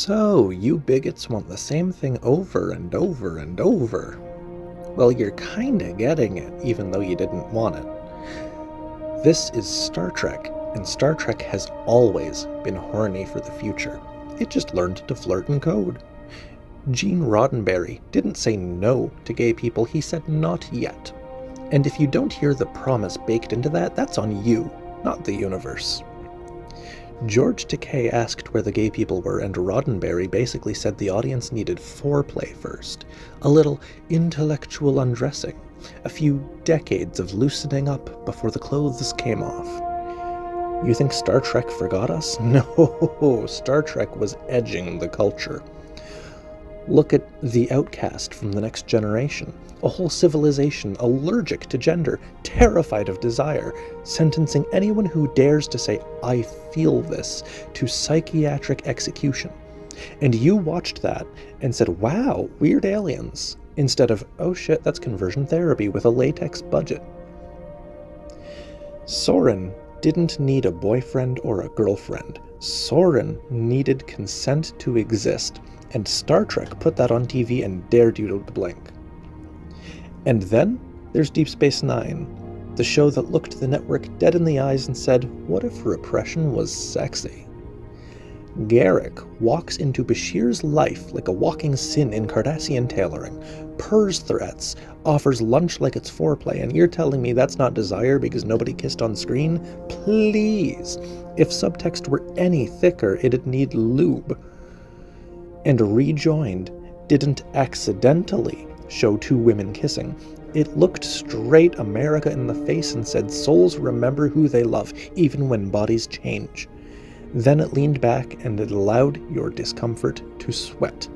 So, you bigots want the same thing over and over and over. Well, you're kinda getting it, even though you didn't want it. This is Star Trek, and Star Trek has always been horny for the future. It just learned to flirt and code. Gene Roddenberry didn't say no to gay people, he said not yet. And if you don't hear the promise baked into that, that's on you, not the universe. George Takei asked where the gay people were, and Roddenberry basically said the audience needed foreplay first, a little intellectual undressing, a few decades of loosening up before the clothes came off. You think Star Trek forgot us? No, Star Trek was edging the culture. Look at the outcast from The Next Generation, a whole civilization allergic to gender, terrified of desire, sentencing anyone who dares to say, "I feel this," to psychiatric execution. And you watched that and said, "Wow, weird aliens," instead of, "Oh shit, that's conversion therapy with a latex budget." Soren didn't need a boyfriend or a girlfriend. Soren needed consent to exist, and Star Trek put that on TV and dared you to blink. And then there's Deep Space Nine, the show that looked the network dead in the eyes and said, what if repression was sexy? Garak walks into Bashir's life like a walking sin in Cardassian tailoring, purrs threats, offers lunch like it's foreplay, and you're telling me that's not desire because nobody kissed on screen? Please! If subtext were any thicker, it'd need lube. And Rejoined didn't accidentally show two women kissing. It looked straight America in the face and said, souls remember who they love, even when bodies change. Then it leaned back and it allowed your discomfort to sweat.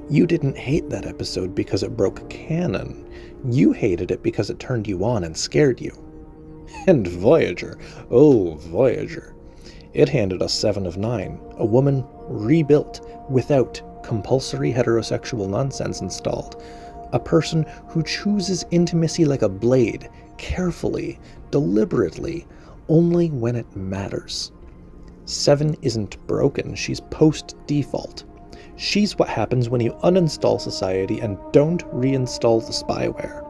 You didn't hate that episode because it broke canon. You hated it because it turned you on and scared you. And Voyager, oh Voyager. It handed us 7 of 9, a woman rebuilt without compulsory heterosexual nonsense installed. A person who chooses intimacy like a blade, carefully, deliberately, only when it matters. 7 isn't broken, she's post-default. She's what happens when you uninstall society and don't reinstall the spyware.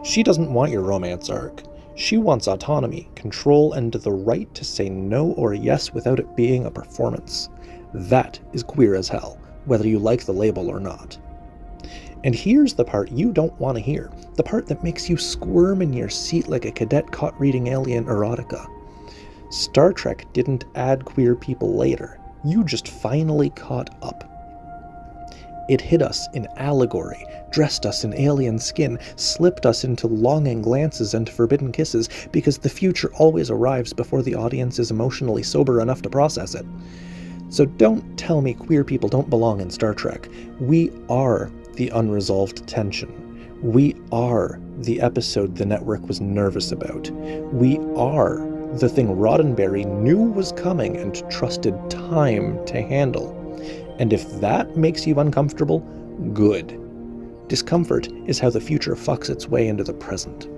She doesn't want your romance arc. She wants autonomy, control, and the right to say no or yes without it being a performance. That is queer as hell, whether you like the label or not. And here's the part you don't want to hear, the part that makes you squirm in your seat like a cadet caught reading alien erotica. Star Trek didn't add queer people later, you just finally caught up. It hid us in allegory, dressed us in alien skin, slipped us into longing glances and forbidden kisses, because the future always arrives before the audience is emotionally sober enough to process it. So don't tell me queer people don't belong in Star Trek. We are the unresolved tension. We are the episode the network was nervous about. We are the thing Roddenberry knew was coming and trusted time to handle. And if that makes you uncomfortable, good. Discomfort is how the future fucks its way into the present.